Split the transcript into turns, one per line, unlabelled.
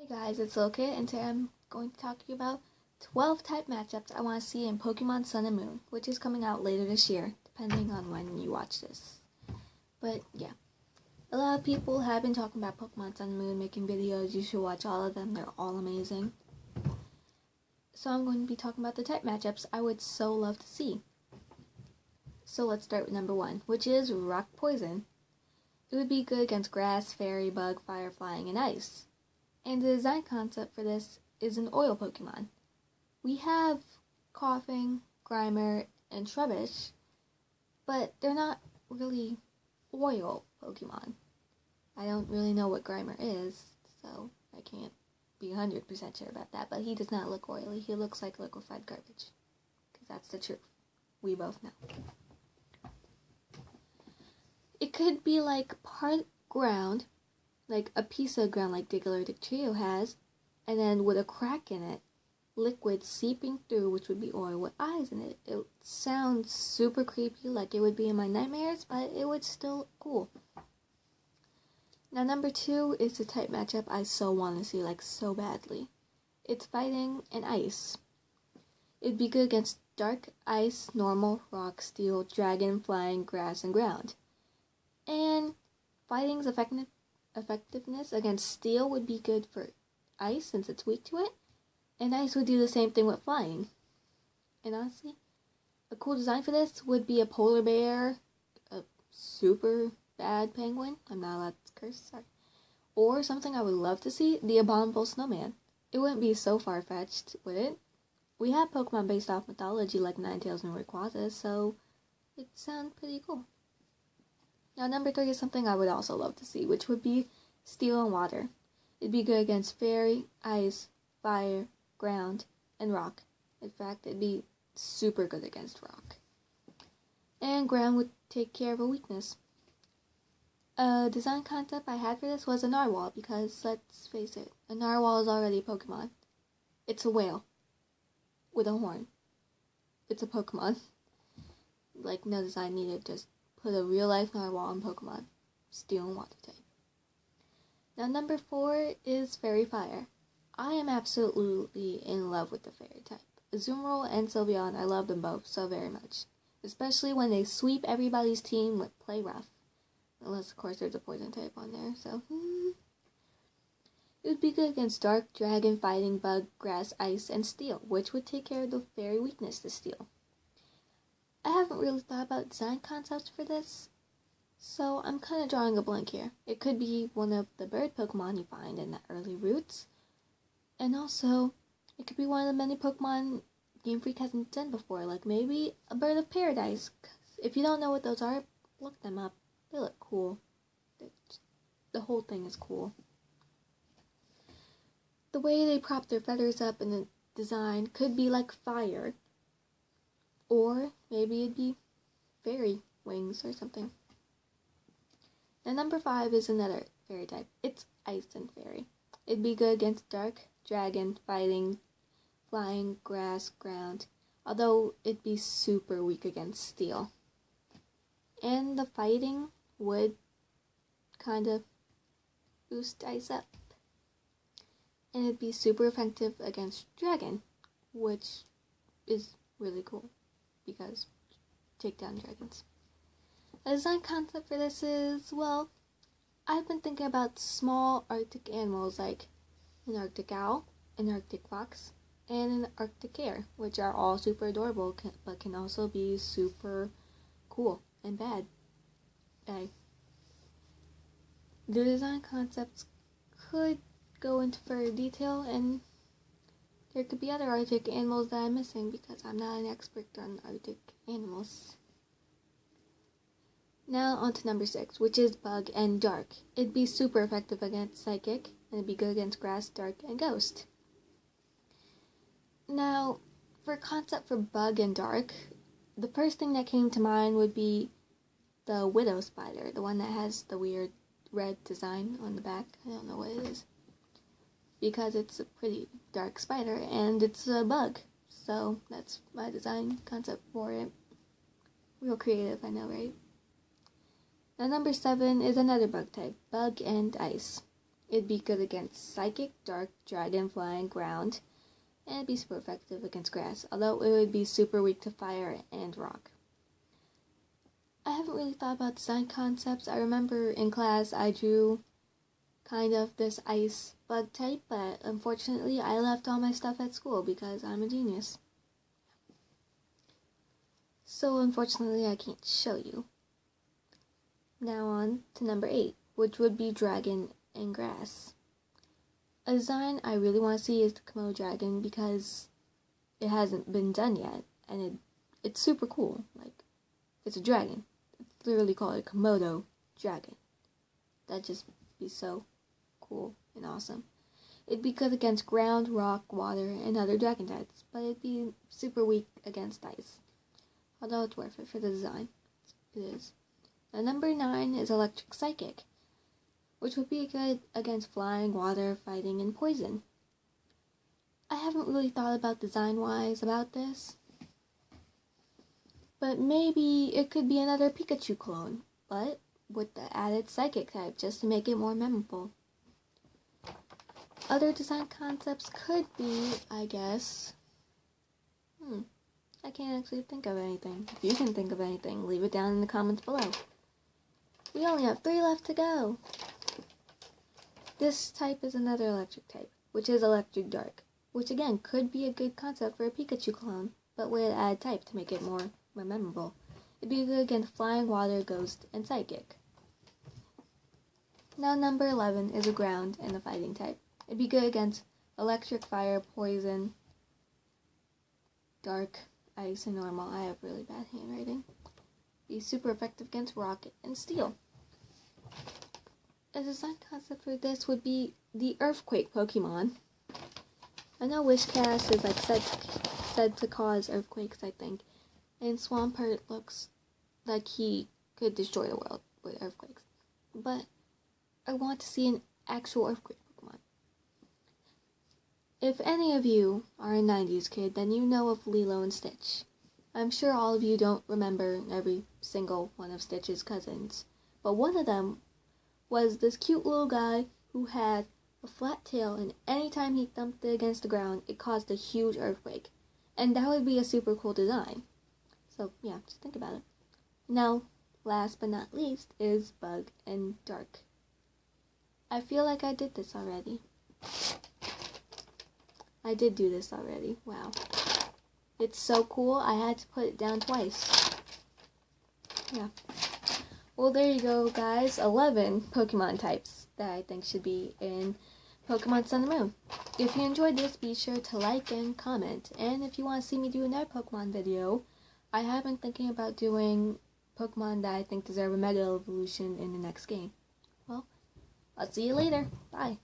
Hey guys, it's Loki, and today I'm going to talk to you about 12 type matchups I want to see in Pokemon Sun and Moon, which is coming out later this year, depending on when you watch this. But yeah, a lot of people have been talking about Pokemon Sun and Moon, making videos. You should watch all of them, they're all amazing. So I'm going to be talking about the type matchups I would so love to see. So let's start with number 1, which is Rock Poison. It would be good against Grass, Fairy, Bug, Fire, Flying, and Ice. And the design concept for this is an oil Pokemon. We have Coughing, Grimer, and Trubbish, but they're not really oil Pokemon. I don't really know what Grimer is, so I can't be 100% sure about that, but he does not look oily. He looks like liquefied garbage, because that's the truth. We both know. It could be like part ground, like a piece of ground like Diglett Trio has, and then with a crack in it, liquid seeping through, which would be oil with eyes in it. It sounds super creepy, like it would be in my nightmares, but it would still look cool. Now number 2 is the type matchup I so want to see, like so badly. It's Fighting and Ice. It'd be good against Dark, Ice, Normal, Rock, Steel, Dragon, Flying, Grass, and Ground. And Fighting's effectiveness against Steel would be good for Ice since it's weak to it, and Ice would do the same thing with Flying. And honestly, a cool design for this would be a polar bear, a super bad penguin, I'm not allowed to curse, sorry, or something I would love to see, the Abominable Snowman. It wouldn't be so far-fetched, would it? We have Pokemon based off mythology like Ninetales and Rayquaza, so it sounds pretty cool. Now number 3 is something I would also love to see, which would be Steel and Water. It'd be good against Fairy, Ice, Fire, Ground, and Rock. In fact, it'd be super good against Rock. And Ground would take care of a weakness. A design concept I had for this was a Narwhal, because let's face it, a Narwhal is already a Pokemon. It's a whale with a horn. It's a Pokemon. Like, no design needed, just put a real-life Narwhal in Pokemon. Steel and Water type. Now number 4 is Fairy Fire. I am absolutely in love with the Fairy type. Azumarill and Sylveon, I love them both so very much. Especially when they sweep everybody's team with Play Rough. Unless, of course, there's a Poison type on there, so It would be good against Dark, Dragon, Fighting, Bug, Grass, Ice, and Steel, which would take care of the Fairy weakness to Steel. I haven't really thought about design concepts for this, so I'm kind of drawing a blank here. It could be one of the bird Pokemon you find in the early routes, and also it could be one of the many Pokemon Game Freak hasn't done before, like maybe a Bird of Paradise. 'Cause if you don't know what those are, look them up. They look cool. The whole thing is cool. The way they prop their feathers up in the design could be like fire, or maybe it'd be fairy wings or something. Now number 5 is another fairy type. It's Ice and Fairy. It'd be good against Dark, Dragon, Fighting, Flying, Grass, Ground, although it'd be super weak against Steel. And the Fighting would kind of boost Ice up. And it'd be super effective against Dragon, which is really cool, because take down dragons. A design concept for this is, well, I've been thinking about small Arctic animals like an Arctic owl, an Arctic fox, and an Arctic hare, which are all super adorable, but can also be super cool and bad. The design concepts could go into further detail, and there could be other Arctic animals that I'm missing because I'm not an expert on Arctic animals. Now on to number 6, which is Bug and Dark. It'd be super effective against Psychic, and it'd be good against Grass, Dark, and Ghost. Now, for a concept for Bug and Dark, the first thing that came to mind would be the Widow Spider, the one that has the weird red design on the back. I don't know what it is, because it's a pretty dark spider, and it's a bug. So that's my design concept for it. Real creative, I know, right? Now number 7 is another bug type, Bug and Ice. It'd be good against Psychic, Dark, Dragon, Flying, Ground, and it'd be super effective against Grass, although it would be super weak to Fire and Rock. I haven't really thought about design concepts. I remember in class I drew kind of this ice bug type, but unfortunately I left all my stuff at school because I'm a genius. So unfortunately I can't show you. Now on to number 8, which would be Dragon and Grass. A design I really want to see is the Komodo Dragon because it hasn't been done yet, and it's super cool. Like, it's a dragon. It's literally called a Komodo Dragon. That'd just be so cool and awesome. It'd be good against ground, rock, water, and other dragon types, but it'd be super weak against ice. Although it's worth it for the design. It is. Now number 9 is Electric Psychic, which would be good against flying, water, fighting, and poison. I haven't really thought about design-wise about this, but maybe it could be another Pikachu clone, but with the added Psychic type, just to make it more memorable. Other design concepts could be, I guess, I can't actually think of anything. If you can think of anything, leave it down in the comments below. We only have 3 left to go. This type is another electric type, which is Electric Dark, which again could be a good concept for a Pikachu clone, but with add type to make it more memorable. It'd be good against Flying, Water, Ghost, and Psychic. Now number 11 is a Ground and a Fighting type. It'd be good against Electric, Fire, Poison, Dark, Ice, and Normal. I have really bad handwriting. Be super effective against Rock and Steel. A design concept for this would be the Earthquake Pokemon. I know Wishcast is like said to cause earthquakes, I think, and Swampert looks like he could destroy the world with earthquakes. But I want to see an actual earthquake Pokemon. If any of you are a 90s kid, then you know of Lilo and Stitch. I'm sure all of you don't remember every single one of Stitch's cousins, but one of them was this cute little guy who had a flat tail, and anytime he thumped it against the ground, it caused a huge earthquake. And that would be a super cool design. So yeah, just think about it. Now, last but not least is Bug and Dark. I feel like I did this already. I did do this already. Wow. It's so cool, I had to put it down twice. Yeah. Well, there you go, guys. 11 Pokemon types that I think should be in Pokemon Sun and Moon. If you enjoyed this, be sure to like and comment. And if you want to see me do another Pokemon video, I have been thinking about doing Pokemon that I think deserve a Mega Evolution in the next game. Well, I'll see you later. Bye.